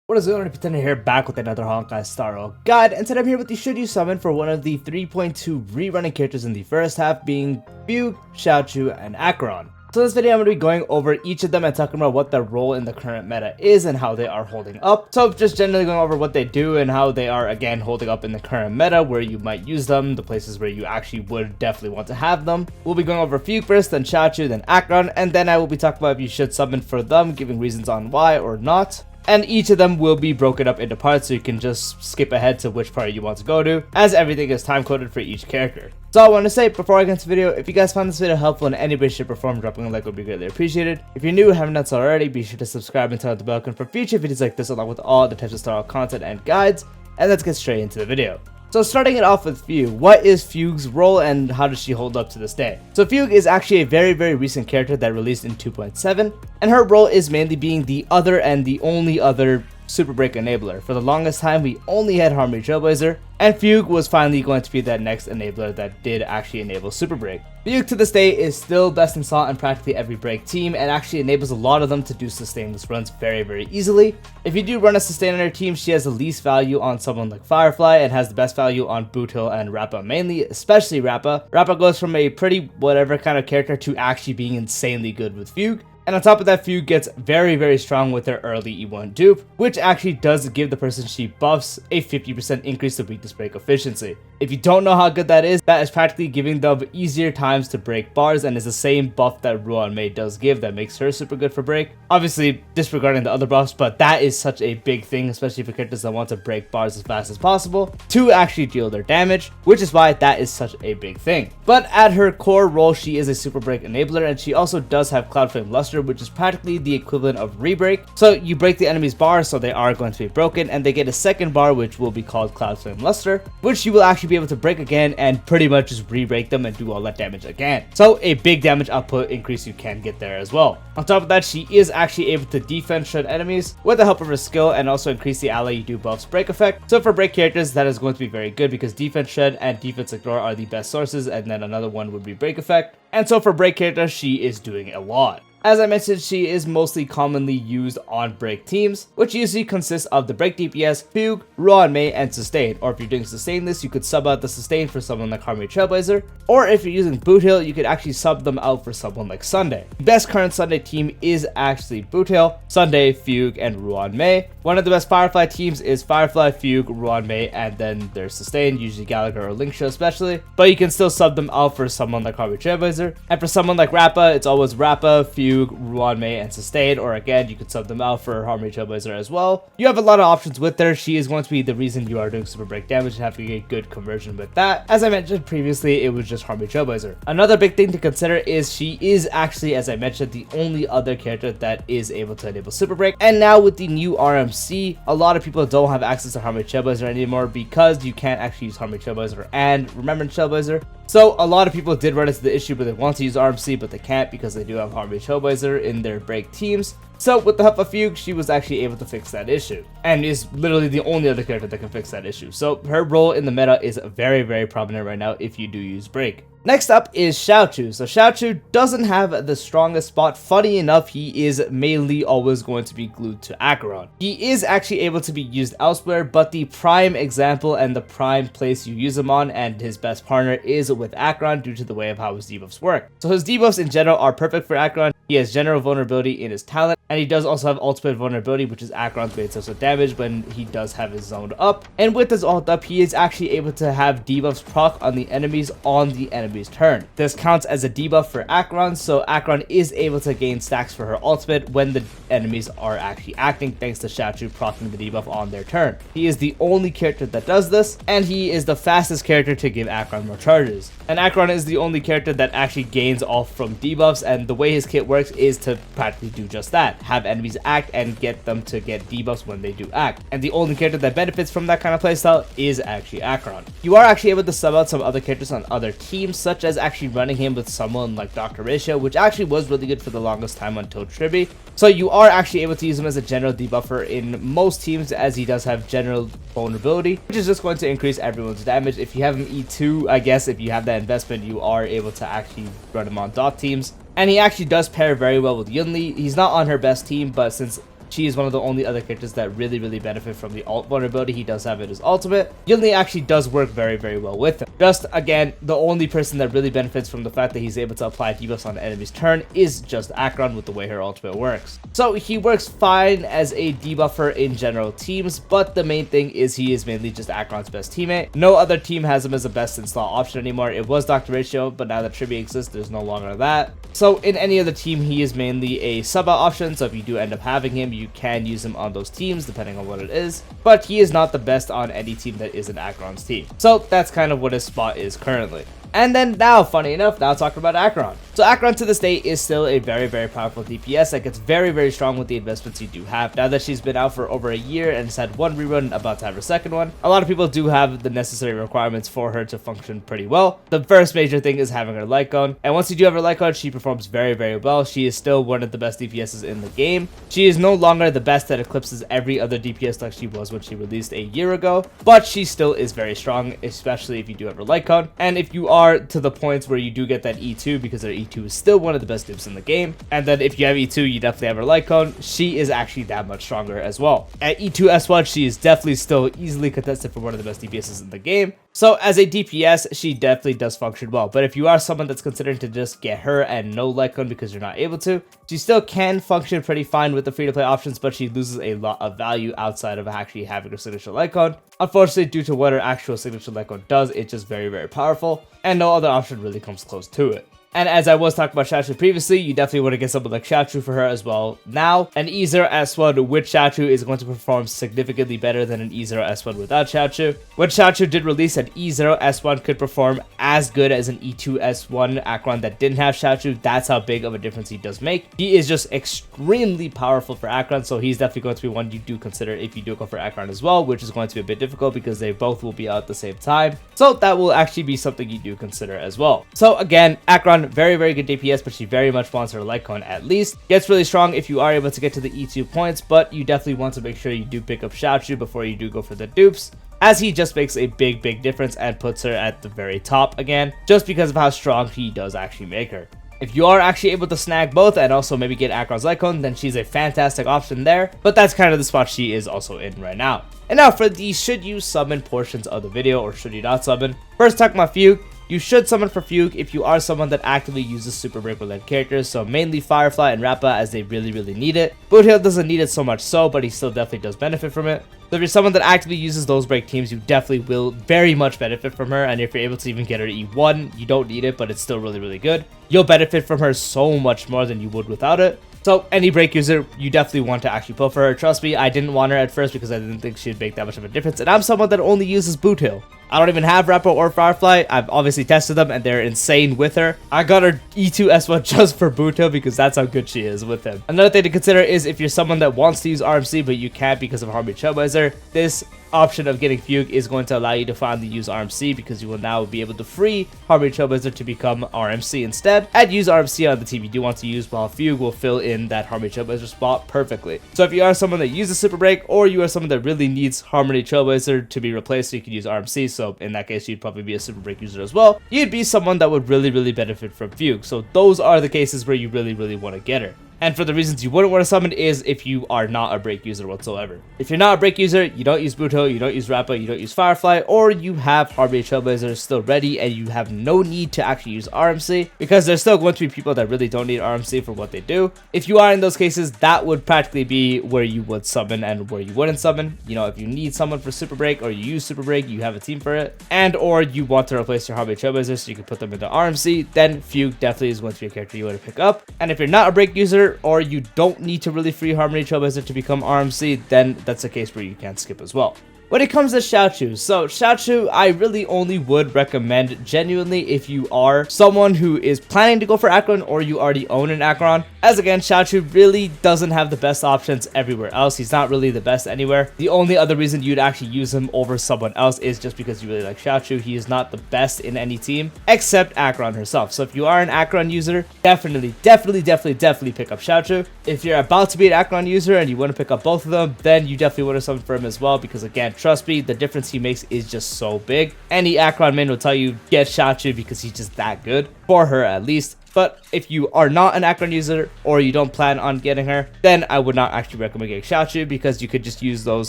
What is going on, Pretender here, back with another Honkai Star guide, and today I'm here with the should you summon for one of the 3.2 rerunning characters in the first half, being Fugue, Jiaoqiu, and Acheron. So in this video I'm going to be going over each of them and talking about what their role in the current meta is and how they are holding up. So just generally going over what they do and how they are again holding up in the current meta, where you might use them, the places where you actually would definitely want to have them. We'll be going over Fugue first, then Jiaoqiu, then Acheron, and then I will be talking about if you should summon for them, giving reasons on why or not. And each of them will be broken up into parts, so you can just skip ahead to which part you want to go to, as everything is time coded for each character. So I want to say before I get into the video, if you guys found this video helpful and any way, shape, or form, dropping a like would be greatly appreciated. If you're new and haven't done so already, be sure to subscribe and turn on the bell icon for future videos like this, along with all the types of Star content and guides. And let's get straight into the video. So starting it off with Fugue, what is Fugue's role and how does she hold up to this day? So Fugue is actually a very recent character that released in 2.7, and her role is mainly being the other and the only other Super Break enabler. For the longest time we only had Harmony Trailblazer, and Fugue was finally going to be that next enabler that did actually enable Super Break. Fugue to this day is still best in slot in practically every break team, and actually enables a lot of them to do sustainless runs very easily. If you do run a sustain on her team, she has the least value on someone like Firefly and has the best value on Boot Hill and Rappa, mainly, especially Rappa. Rappa goes from a pretty whatever kind of character to actually being insanely good with Fugue. And on top of that, Fugue gets very strong with her early E1 dupe, which actually does give the person she buffs a 50% increase to weakness break efficiency. If you don't know how good that is practically giving them easier times to break bars, and is the same buff that Ruan Mei does give that makes her super good for break. Obviously disregarding the other buffs, but that is such a big thing, especially for characters that want to break bars as fast as possible to actually deal their damage, which is why that is such a big thing. But at her core role, she is a super break enabler, and she also does have Cloud Flame Luster, which is practically the equivalent of re-break. So you break the enemy's bar, so they are going to be broken, and they get a second bar which will be called Cloud Flame Luster, which you will actually be able to break again and pretty much just re-break them and do all that damage again. So a big damage output increase you can get there as well. On top of that, she is actually able to defense shred enemies with the help of her skill, and also increase the ally you do buff's break effect. So for break characters, that is going to be very good because defense shred and defense ignore are the best sources, and then another one would be break effect. And so for break characters, she is doing a lot. As I mentioned, she is mostly commonly used on break teams, which usually consists of the break DPS, Fugue, Ruan Mei, and Sustain. Or if you're doing Sustainless, you could sub out the Sustain for someone like Harmony Trailblazer. Or if you're using Boot Hill, you could actually sub them out for someone like Sunday. The best current Sunday team is actually Boot Hill, Sunday, Fugue, and Ruan Mei. One of the best Firefly teams is Firefly, Fugue, Ruan Mei, and then there's Sustain, usually Gallagher or Linkshow especially. But you can still sub them out for someone like Harmony Trailblazer. And for someone like Rappa, it's always Rappa, Fugue, Ruan Mei, and Sustain, or again you could sub them out for Harmony Trailblazer as well. You have a lot of options with her. She is going to be the reason you are doing super break damage and having a good conversion with that. As I mentioned previously, it was just Harmony Trailblazer. Another big thing to consider is she is actually, as I mentioned, the only other character that is able to enable super break. And now with the new RMC, a lot of people don't have access to Harmony Trailblazer anymore because you can't actually use Harmony Trailblazer and Remembrance Trailblazer. So a lot of people did run into the issue where they want to use RMC, but they can't because they do have Harmony Trailblazer in their break teams. So with the help of Fugue, she was actually able to fix that issue, and is literally the only other character that can fix that issue. So her role in the meta is very prominent right now if you do use break. Next up is Jiaoqiu. So Jiaoqiu doesn't have the strongest spot. Funny enough, he is mainly always going to be glued to Acheron. He is actually able to be used elsewhere, but the prime example and the prime place you use him on and his best partner is with Acheron due to the way of how his debuffs work. So his debuffs in general are perfect for Acheron. He has general vulnerability in his talent, and he does also have ultimate vulnerability, which is Acheron's main source of damage when he does have his zoned up. And with his ult up, he is actually able to have debuffs proc on the enemies on the enemy's turn. This counts as a debuff for Acheron, so Acheron is able to gain stacks for her ultimate when the enemies are actually acting, thanks to Jiaoqiu proccing the debuff on their turn. He is the only character that does this, and he is the fastest character to give Acheron more charges. And Acheron is the only character that actually gains off from debuffs, and the way his kit works is to practically do just that. Have enemies act and get them to get debuffs when they do act. And the only character that benefits from that kind of playstyle is actually Acheron. You are actually able to sub out some other characters on other teams, such as actually running him with someone like Dr. Ratio, which actually was really good for the longest time until Tribi. So you are actually able to use him as a general debuffer in most teams, as he does have general vulnerability, which is just going to increase everyone's damage. If you have him E2, I guess if you have that investment, you are able to actually run him on dot teams. And he actually does pair very well with Yunli. He's not on her best team, but since she is one of the only other characters that really benefit from the ult vulnerability he does have in his ultimate. Yunli actually does work very well with him. Just again, the only person that really benefits from the fact that he's able to apply debuffs on an enemy's turn is just Acheron with the way her ultimate works. So he works fine as a debuffer in general teams, but the main thing is he is mainly just Acheron's best teammate. No other team has him as a best install option anymore. It was Dr. Feixiao, but now that Tribute exists, there's no longer that. So in any other team, he is mainly a sub out option, so if you do end up having him, you can use him on those teams depending on what it is, but he is not the best on any team that isn't Acheron's team. So that's kind of what his spot is currently. And then now, funny enough, now talking about Acheron. So Acheron to this day is still a very powerful DPS that gets very strong with the investments you do have. Now that she's been out for over a year and has had one rerun, about to have her second one, a lot of people do have the necessary requirements for her to function pretty well. The first major thing is having her light gun, and once you do have her light gun, she performs very well. She is still one of the best DPSs in the game. She is no longer the best that eclipses every other DPS like she was when she released a year ago, but she still is very strong, especially if you do have her light gun, and if you are to the points where you do get that E2, because her E2 is still one of the best dips in the game. And then if you have E2, you definitely have her light cone. She is actually that much stronger as well. At E2 S1, she is definitely still easily contested for one of the best DPSs in the game. So as a DPS, she definitely does function well. But if you are someone that's considering to just get her and no light cone because you're not able to, she still can function pretty fine with the free-to-play options, but she loses a lot of value outside of actually having her signature light cone. Unfortunately, due to what her actual signature light cone does, it's just very powerful, and no other option really comes close to it. And as I was talking about Jiaoqiu previously, you definitely want to get someone like Jiaoqiu for her as well. Now, an E0 S1 with Jiaoqiu is going to perform significantly better than an E0 S1 without Jiaoqiu. When Jiaoqiu did release, an E0 S1 could perform as good as an E2 S1 Acheron that didn't have Jiaoqiu. That's how big of a difference he does make. He is just extremely powerful for Acheron, so he's definitely going to be one you do consider if you do go for Acheron as well, which is going to be a bit difficult because they both will be out at the same time. So that will actually be something you do consider as well. So again, Acheron, very good DPS, but she very much wants her light cone at least. Gets really strong if you are able to get to the E2 points, but you definitely want to make sure you do pick up Jiaoqiu before you do go for the dupes, as he just makes a big difference and puts her at the very top again, just because of how strong he does actually make her. If you are actually able to snag both and also maybe get Acheron's light cone, then she's a fantastic option there, but that's kind of the spot she is also in right now. And now for the should you summon portions of the video, or should you not summon. First, talking about Fugue. You should summon for Fugue if you are someone that actively uses super break related characters, so mainly Firefly and Rappa, as they really need it. Boothill doesn't need it so much so, but he still definitely does benefit from it. So if you're someone that actively uses those break teams, you definitely will very much benefit from her, and if you're able to even get her E1, you don't need it, but it's still really good. You'll benefit from her so much more than you would without it. So any break user, you definitely want to actually pull for her. Trust me, I didn't want her at first because I didn't think she'd make that much of a difference, and I'm someone that only uses Boothill. I don't even have Rappa or Firefly. I've obviously tested them and they're insane with her. I got her E2 S1 just for Boothill because that's how good she is with him. Another thing to consider is if you're someone that wants to use RMC but you can't because of Harmony Trailblazer, this option of getting Fugue is going to allow you to finally use RMC, because you will now be able to free Harmony Trailblazer to become RMC instead and use RMC on the team you do want to use, while Fugue will fill in that Harmony Trailblazer spot perfectly. So if you are someone that uses Super Break, or you are someone that really needs Harmony Trailblazer to be replaced so you can use RMC, so in that case you'd probably be a Super Break user as well, you'd be someone that would really benefit from Fugue. So those are the cases where you really want to get her. And for the reasons you wouldn't want to summon is if you are not a break user whatsoever. If you're not a break user, you don't use Boothill, you don't use Rappa, you don't use Firefly, or you have Harmony Trailblazer still ready and you have no need to actually use RMC, because there's still going to be people that really don't need RMC for what they do. If you are in those cases, that would practically be where you would summon and where you wouldn't summon. You know, if you need someone for Super Break, or you use Super Break, you have a team for it, and or you want to replace your Harmony Trailblazer so you can put them into RMC, then Fugue definitely is going to be a character you want to pick up. And if you're not a break user, or you don't need to really free Harmony Trailblazer to become RMC, then that's a case where you can skip as well. When it comes to Jiaoqiu, so Jiaoqiu, I really only would recommend genuinely if you are someone who is planning to go for Acheron, or you already own an Acheron, as again, Jiaoqiu really doesn't have the best options everywhere else. He's not really the best anywhere. The only other reason you'd actually use him over someone else is just because you really like Jiaoqiu. He is not the best in any team except Acheron herself. So if you are an Acheron user, definitely pick up Jiaoqiu. If you're about to be an Acheron user and you want to pick up both of them, then you definitely want to summon for him as well, because again, trust me, the difference he makes is just so big. Any Acheron main will tell you get Jiaoqiu because he's just that good, for her at least. But if you are not an Acheron user or you don't plan on getting her, then I would not actually recommend getting Jiaoqiu, because you could just use those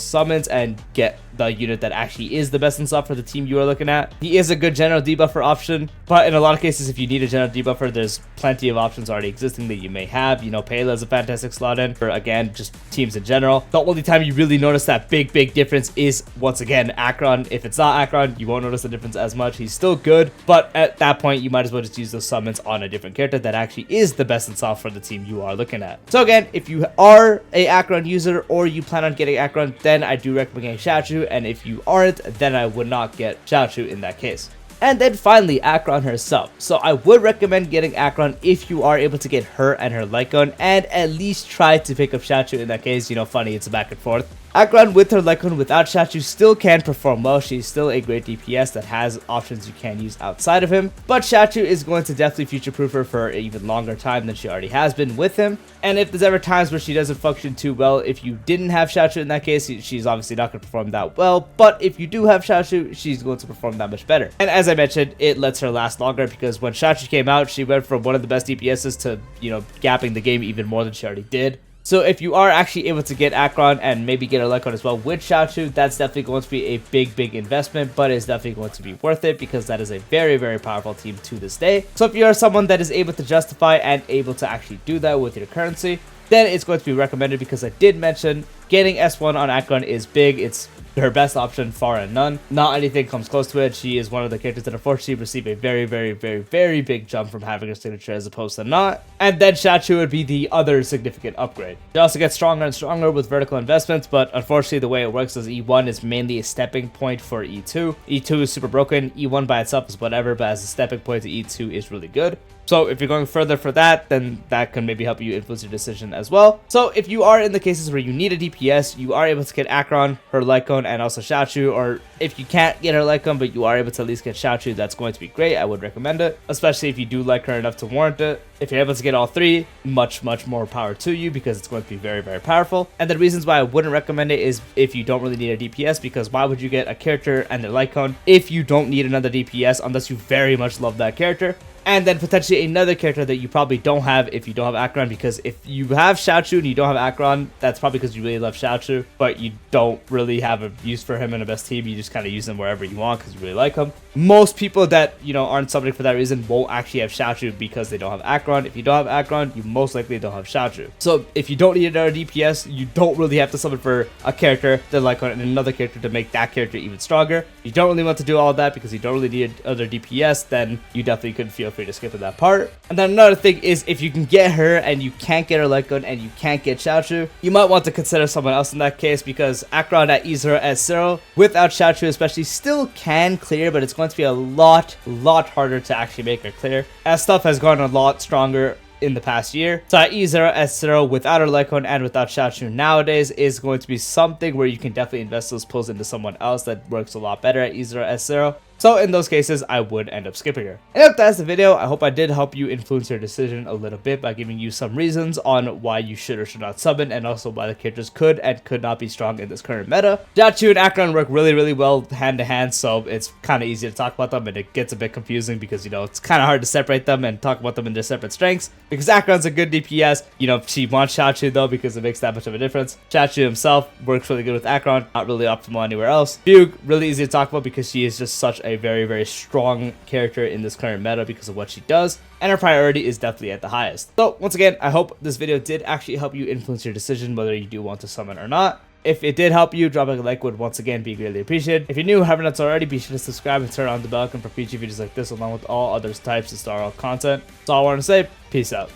summons and get the unit that actually is the best in slot for the team you are looking at. He is a good general debuffer option, but in a lot of cases, if you need a general debuffer, there's plenty of options already existing that you may have. You know, Pela is a fantastic slot in for, again, just teams in general. The only time you really notice that big difference is, once again, Acheron. If it's not Acheron, you won't notice the difference as much. He's still good, but at that point, you might as well just use those summons on a different character that actually is the best in slot for the team you are looking at. So again, if you are a Acheron user or you plan on getting Acheron, then I do recommend getting Jiaoqiu, and if you aren't, then I would not get Jiaoqiu in that case. And then finally, Acheron herself. So I would recommend getting Acheron if you are able to get her and her Lycon, and at least try to pick up Jiaoqiu in that case. You know, funny, it's a back and forth. Acheron with her Lycon without Jiaoqiu still can perform well. She's still a great DPS that has options you can use outside of him. But Jiaoqiu is going to definitely future-proof her for an even longer time than she already has been with him. And if there's ever times where she doesn't function too well, if you didn't have Jiaoqiu in that case, she's obviously not going to perform that well. But if you do have Jiaoqiu, she's going to perform that much better. And as I mentioned, it lets her last longer, because when Jiaoqiu came out, she went from one of the best DPSs to, you know, gapping the game even more than she already did. So if you are actually able to get Acheron and maybe get a Lycon as well with Jiaoqiu, that's definitely going to be a big investment, but it's definitely going to be worth it, because that is a very powerful team to this day. So if you are someone that is able to justify and able to actually do that with your currency, then it's going to be recommended, because I did mention getting S1 on Acheron is big. It's her best option, far and none. Not anything comes close to it. She is one of the characters that unfortunately receive a very big jump from having her signature as opposed to not. And then Jiaoqiu would be the other significant upgrade. She also gets stronger and stronger with vertical investments, but unfortunately the way it works is E1 is mainly a stepping point for E2. E2 is super broken. E1 by itself is whatever, but as a stepping point to E2 is really good. So if you're going further for that, then that can maybe help you influence your decision as well. So if you are in the cases where you need a DPS, you are able to get Acheron, her Lycon, and also Jiaoqiu, or if you can't get her Lycon, but you are able to at least get Jiaoqiu, that's going to be great. I would recommend it, especially if you do like her enough to warrant it. If you're able to get all three, much more power to you, because it's going to be very powerful. And the reasons why I wouldn't recommend it is if you don't really need a DPS, because why would you get a character and their Lycon if you don't need another DPS unless you very much love that character? And then potentially another character that you probably don't have if you don't have Acheron, because if you have Jiaoqiu and you don't have Acheron, that's probably because you really love Jiaoqiu, but you don't really have a use for him in a best team. You just kind of use him wherever you want because you really like him. Most people that, you know, aren't summoning for that reason won't actually have Jiaoqiu because they don't have Acheron. If you don't have Acheron, you most likely don't have Jiaoqiu. So if you don't need another DPS, you don't really have to summon for a character, then Lycon, and another character to make that character even stronger. If you don't really want to do all that because you don't really need another DPS, then you definitely could feel free to skip to that part. And then another thing is, if you can get her and you can't get her Lycon and you can't get Jiaoqiu, you might want to consider someone else in that case, because Acheron at E0 S0 without Jiaoqiu especially still can clear, but it's going to be a lot harder to actually make her clear, as stuff has gone a lot stronger in the past year. So at E0 S0 without her Lycon and without Jiaoqiu nowadays is going to be something where you can definitely invest those pulls into someone else that works a lot better at E0 S0. So in those cases, I would end up skipping her. And if that's the video, I hope I did help you influence your decision a little bit by giving you some reasons on why you should or should not summon, and also why the characters could and could not be strong in this current meta. Jiaoqiu and Acheron work really well hand to hand, so it's kind of easy to talk about them, and it gets a bit confusing because, you know, it's kind of hard to separate them and talk about them in their separate strengths. Because Acheron's a good DPS, you know, she wants Jiaoqiu though because it makes that much of a difference. Jiaoqiu himself works really good with Acheron, not really optimal anywhere else. Fugue, really easy to talk about because she is just such a very strong character in this current meta because of what she does, and her priority is definitely at the highest. So once again, I hope this video did actually help you influence your decision whether you do want to summon or not. If it did help you, dropping a like would once again be greatly appreciated. If you're new, haven't done so already, be sure to subscribe and turn on the bell icon for future videos like this, along with all other types of Star Wars content. That's all I want to say. Peace out.